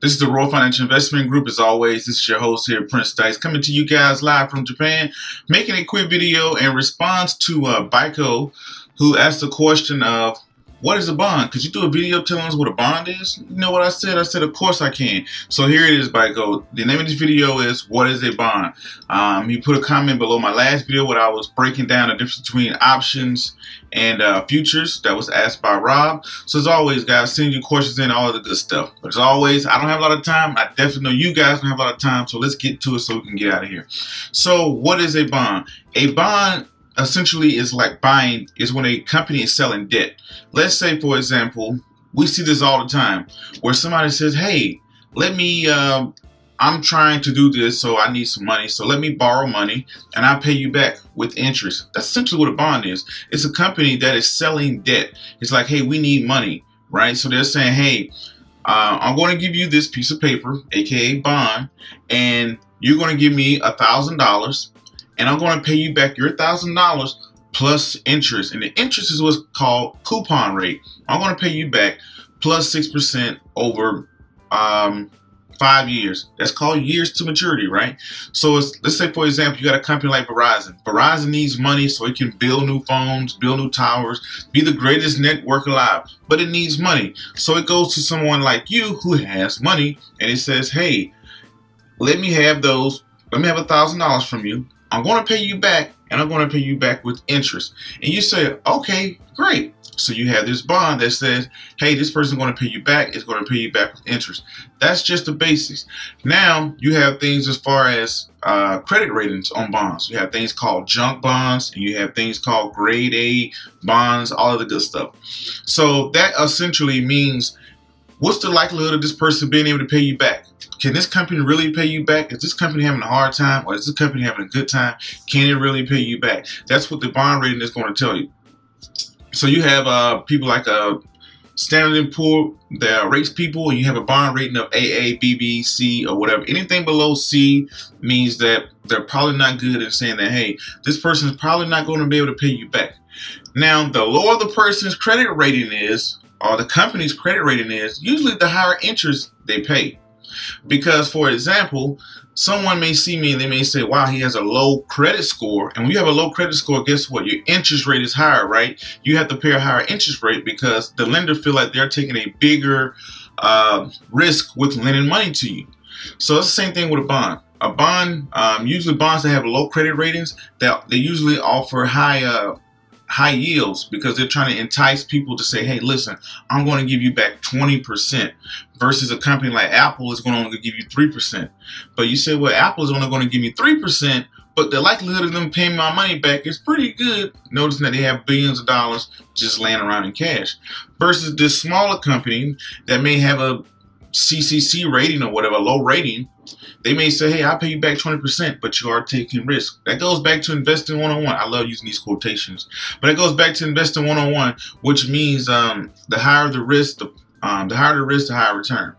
This is the Royal Financial Investment Group. As always, this is your host here, Prince Dice, coming to you guys live from Japan, making a quick video in response to Baiko, who asked the question of, what is a bond? Could you do a video telling us what a bond is? You know what I said? I said, of course I can. So here it is, Baiko. The name of this video is, what is a bond? He put a comment below my last video where I was breaking down the difference between options and futures. That was asked by Rob. So as always, guys, send your questions in, all of the good stuff. But as always, I don't have a lot of time. I definitely know you guys don't have a lot of time. So let's get to it so we can get out of here. So what is a bond? A bond essentially is like buying, is when a company is selling debt. Let's say, for example, we see this all the time where somebody says, hey, let me, I'm trying to do this, so I need some money. So let me borrow money and I'll pay you back with interest. That's essentially what a bond is. It's a company that is selling debt. It's like, hey, we need money, right? So they're saying, hey, I'm going to give you this piece of paper, aka bond, and you're going to give me $1,000. And I'm going to pay you back your $1,000 plus interest. And the interest is what's called coupon rate. I'm going to pay you back plus 6% over 5 years. That's called years to maturity, right? So let's say, for example, you got a company like Verizon. Verizon needs money so it can build new phones, build new towers, be the greatest network alive. But it needs money. So it goes to someone like you who has money and it says, hey, let me have $1,000 from you. I'm going to pay you back, and I'm going to pay you back with interest. And you say, okay, great. So you have this bond that says, hey, this person is going to pay you back. It's going to pay you back with interest. That's just the basics. Now you have things as far as credit ratings on bonds. You have things called junk bonds, and you have things called grade A bonds, all of the good stuff. So that essentially means, what's the likelihood of this person being able to pay you back? Can this company really pay you back? Is this company having a hard time, or is this company having a good time? Can it really pay you back? That's what the bond rating is going to tell you. So you have people like Standard & Poor that rates people, and you have a bond rating of AA, BB, C, or whatever. Anything below C means that they're probably not good at saying that, hey, this person is probably not going to be able to pay you back. Now, the lower the person's credit rating is, or the company's credit rating is, usually the higher interest they pay. Because, for example, someone may see me and they may say, wow, he has a low credit score. And when you have a low credit score, guess what? Your interest rate is higher, right? You have to pay a higher interest rate because the lender feel like they're taking a bigger risk with lending money to you. So it's the same thing with a bond. A bond, usually bonds that have low credit ratings, they usually offer high yields because they're trying to entice people to say, hey, listen, I'm going to give you back 20% versus a company like Apple is going to only give you 3%. But you say, well, Apple is only going to give me 3%, but the likelihood of them paying my money back is pretty good, noticing that they have billions of dollars just laying around in cash. Versus this smaller company that may have a CCC rating or whatever, low rating, they may say, hey, I'll pay you back 20%, but you are taking risk. That goes back to investing 101. I love using these quotations. But it goes back to investing 101, which means the higher the risk, the higher return.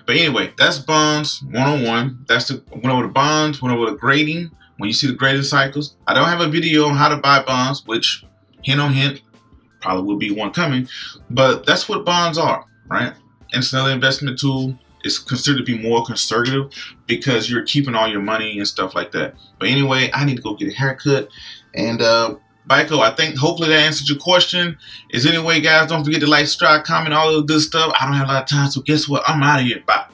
But anyway, that's bonds 101. That's went over the bonds, went over the grading. When you see the grading cycles, I don't have a video on how to buy bonds, which, hint on hint, probably will be one coming. But that's what bonds are, right? And it's another investment tool. It's considered to be more conservative because you're keeping all your money and stuff like that. But anyway, I need to go get a haircut. And Baiko, I think hopefully that answered your question. Anyway, guys, don't forget to like, subscribe, comment, all of the good stuff. I don't have a lot of time, so guess what? I'm out of here. Bye.